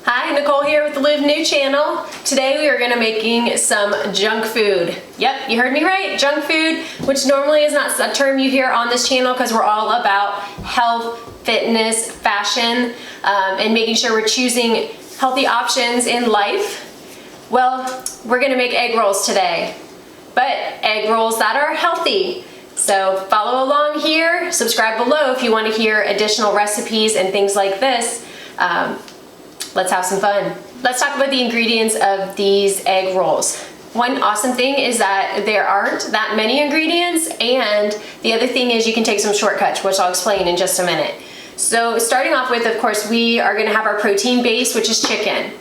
Hi, Nicole here with the Live New channel. Today we are going to making some junk food. Yep, you heard me right, junk food, which normally is not a term you hear on this channel because we're all about health, fitness, fashion, and making sure we're choosing healthy options in life. Well, we're going to make egg rolls today, but egg rolls that are healthy. So follow along here, subscribe below if you want to hear additional recipes and things like this. Let's have some fun. Let's talk about the ingredients of these egg rolls. One awesome thing is that there aren't that many ingredients, and the other thing is you can take some shortcuts, which I'll explain in just a minute. So starting off with, of course, we are gonna have our protein base, which is chicken.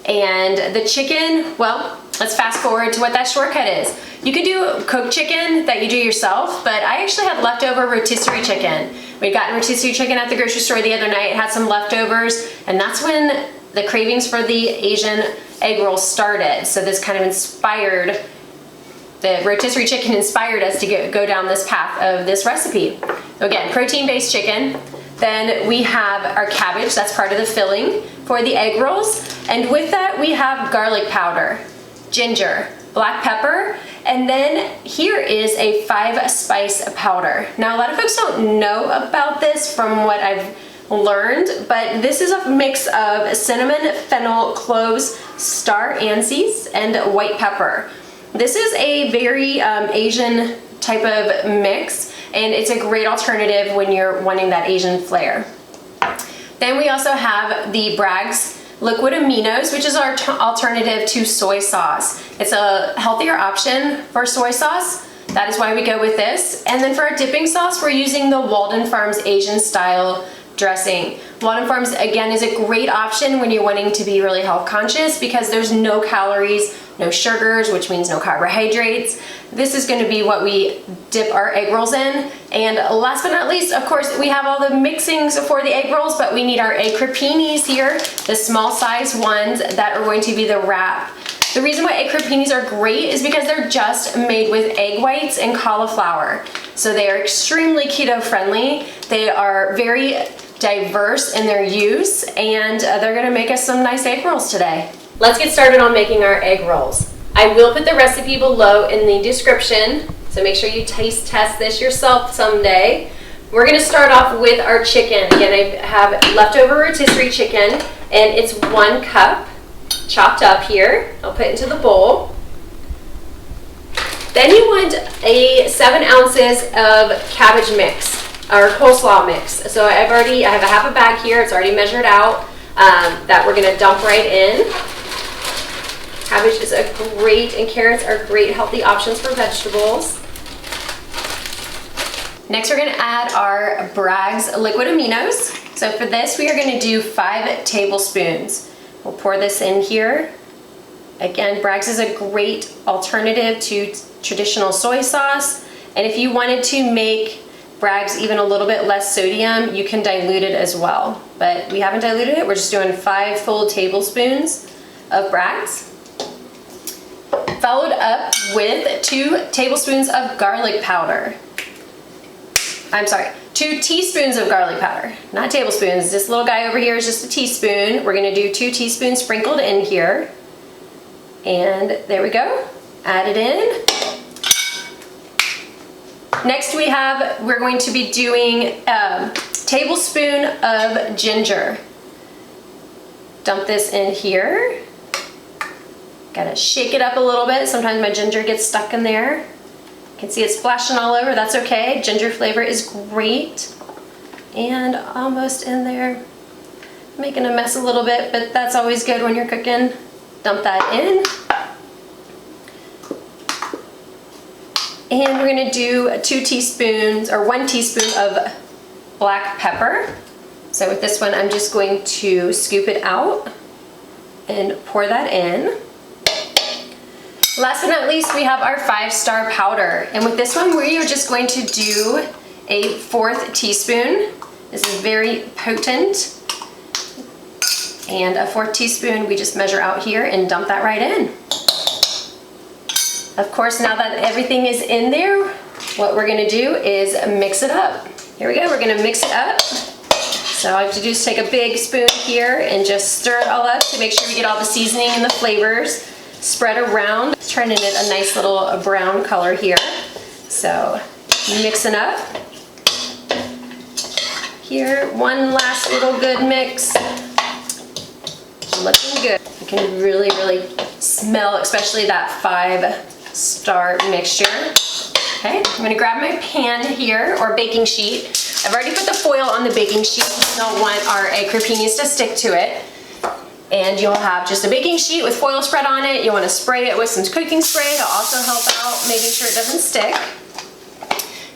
And the chicken, well, let's fast forward to what that shortcut is. You could do cooked chicken that you do yourself, but I actually had leftover rotisserie chicken. We got rotisserie chicken at the grocery store the other night, had some leftovers, and that's when the cravings for the Asian egg rolls started. So this kind of inspired, the rotisserie chicken inspired us to go down this path of this recipe. Again, protein-based chicken. Then we have our cabbage, that's part of the filling for the egg rolls. And with that, we have garlic powder, ginger, black pepper, and then here is a 5-spice powder. Now, a lot of folks don't know about this from what I've learned, but this is a mix of cinnamon, fennel, cloves, star anise, and white pepper. This is a very Asian type of mix, and it's a great alternative when you're wanting that Asian flair. Then we also have the Bragg's liquid aminos, which is our alternative to soy sauce. It's a healthier option for soy sauce. That is why we go with this. And then for our dipping sauce, we're using the Walden Farms Asian style dressing. Walden Farms, again, is a great option when you're wanting to be really health conscious because there's no calories, no sugars, which means no carbohydrates. This is going to be what we dip our egg rolls in. And last but not least, of course, we have all the mixings for the egg rolls, but we need our egg crepinis here, the small size ones that are going to be the wrap. The reason why egg crepinis are great is because they're just made with egg whites and cauliflower. So they are extremely keto friendly. They are very diverse in their use, and they're gonna make us some nice egg rolls today. Let's get started on making our egg rolls. I will put the recipe below in the description, so make sure you taste test this yourself someday. We're gonna start off with our chicken. Again, I have leftover rotisserie chicken, and it's 1 cup chopped up here. I'll put it into the bowl. Then you want 7 ounces of cabbage mix, or coleslaw mix. So I have a half a bag here, it's already measured out, that we're gonna dump right in. Cabbage is and carrots are great healthy options for vegetables. Next, we're gonna add our Bragg's liquid aminos. So for this, we are gonna do 5 tablespoons. We'll pour this in here. Again, Bragg's is a great alternative to traditional soy sauce. And if you wanted to make Bragg's even a little bit less sodium, you can dilute it as well. But we haven't diluted it, we're just doing 5 full tablespoons of Bragg's. Followed up with 2 tablespoons of garlic powder. I'm sorry, 2 teaspoons of garlic powder, not tablespoons. This little guy over here is just a teaspoon. We're gonna do 2 teaspoons sprinkled in here. And there we go, add it in. Next we're going to be doing a tablespoon of ginger. Dump this in here. Gotta shake it up a little bit. Sometimes my ginger gets stuck in there. You can see it splashing all over, that's okay. Ginger flavor is great. And almost in there. Making a mess a little bit, but that's always good when you're cooking. Dump that in. And we're gonna do 2 teaspoons, or 1 teaspoon of black pepper. So with this one, I'm just going to scoop it out and pour that in. Last but not least, we have our 5-star powder. And with this one, we are just going to do a 4th teaspoon. This is very potent. And a 4th teaspoon, we just measure out here and dump that right in. Of course, now that everything is in there, what we're gonna do is mix it up. Here we go, we're gonna mix it up. So all I have to do is take a big spoon here and just stir it all up to make sure we get all the seasoning and the flavors spread around. Trying to knit a nice little brown color here. So mixing up. Here, one last little good mix. Looking good. You can really, really smell, especially that 5-star mixture. Okay, I'm gonna grab my pan here, or baking sheet. I've already put the foil on the baking sheet. We don't want our egg cropinis to stick to it. And you'll have just a baking sheet with foil spread on it. You wanna spray it with some cooking spray to also help out making sure it doesn't stick.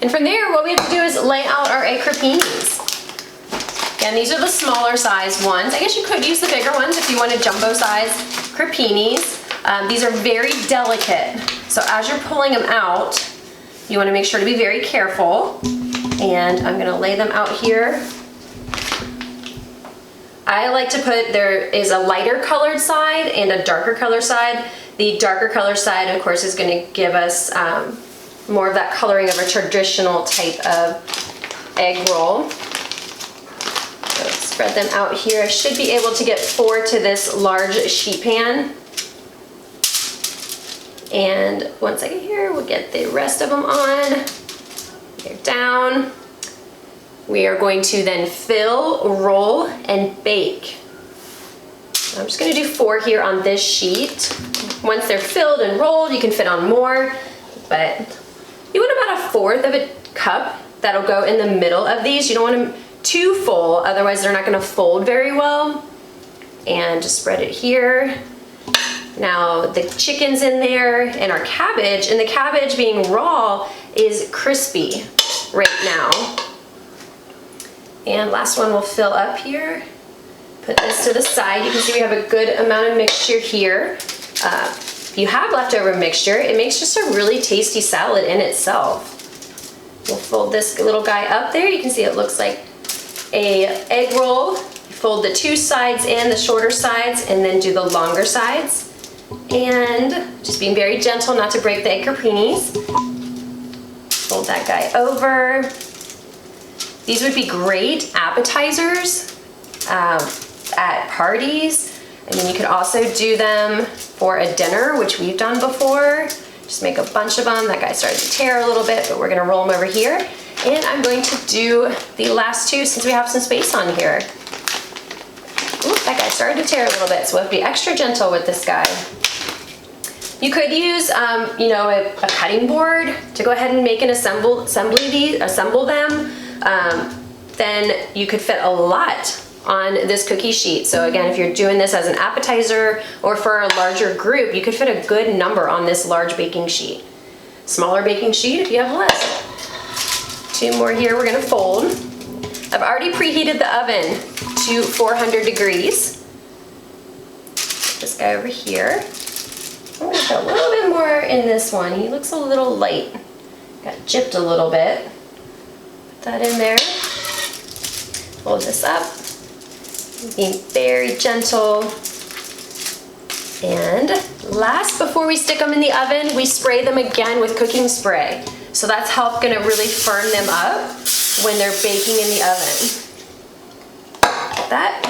And from there, what we have to do is lay out our egg cropinis. Again, these are the smaller size ones. I guess you could use the bigger ones if you wanted jumbo size cropinis. These are very delicate. So as you're pulling them out, you want to make sure to be very careful. And I'm going to lay them out here. I like to put, there is a lighter colored side and a darker color side. The darker color side, of course, is going to give us more of that coloring of a traditional type of egg roll. So spread them out here. I should be able to get 4 to this large sheet pan. And once I get here, we'll get the rest of them on. They're down. We are going to then fill, roll, and bake. I'm just gonna do 4 here on this sheet. Once they're filled and rolled, you can fit on more, but you want about 1/4 of a cup that'll go in the middle of these. You don't want them too full, otherwise they're not gonna fold very well. And just spread it here. Now the chicken's in there and our cabbage, and the cabbage being raw is crispy right now. And last one we'll fill up here. Put this to the side. You can see we have a good amount of mixture here. If you have leftover mixture, it makes just a really tasty salad in itself. We'll fold this little guy up there. You can see it looks like a egg roll. You fold the 2 sides in, the shorter sides, and then do the longer sides. And just being very gentle not to break the egg cropinis. Fold that guy over. These would be great appetizers at parties. I mean, you could also do them for a dinner, which we've done before. Just make a bunch of them. That guy started to tear a little bit, but we're gonna roll them over here. And I'm going to do the last 2 since we have some space on here. Ooh, that guy started to tear a little bit, so we'll have to be extra gentle with this guy. You could use, you know, a cutting board to go ahead and make an assemble them. Then you could fit a lot on this cookie sheet. So again, if you're doing this as an appetizer or for a larger group, you could fit a good number on this large baking sheet. Smaller baking sheet if you have less. 2 more here we're gonna fold. I've already preheated the oven to 400 degrees. Put this guy over here. I'm gonna put a little bit more in this one. He looks a little light. Got gypped a little bit. Put that in there. Fold this up. Being very gentle. And last, before we stick them in the oven, we spray them again with cooking spray. So that's gonna really firm them up when they're baking in the oven. Like that.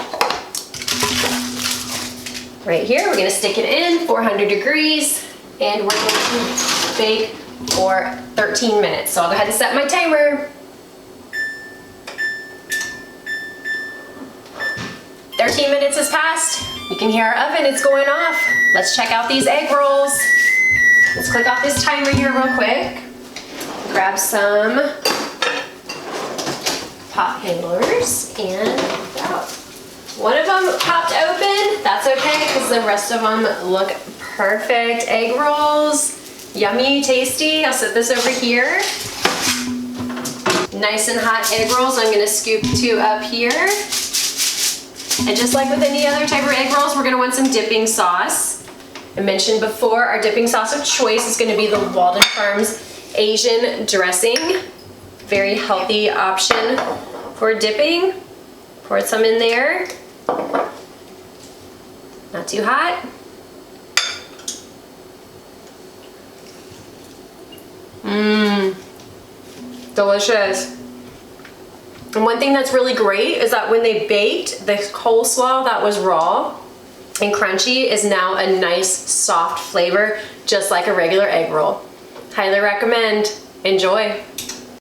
Right here, we're gonna stick it in 400 degrees, and we're going to bake for 13 minutes. So I'll go ahead and set my timer. 13 minutes has passed. You can hear our oven, it's going off. Let's check out these egg rolls. Let's click off this timer here real quick. Grab some pop handlers and pop out. One of them popped open. That's okay because the rest of them look perfect. Egg rolls, yummy, tasty. I'll set this over here. Nice and hot egg rolls. I'm gonna scoop 2 up here. And just like with any other type of egg rolls, we're gonna want some dipping sauce. I mentioned before, our dipping sauce of choice is gonna be the Walden Farms Asian dressing. Very healthy option for dipping. Pour some in there. Not too hot. Delicious. And one thing that's really great is that when they baked, the coleslaw that was raw and crunchy is now a nice soft flavor, just like a regular egg roll. Highly recommend. Enjoy.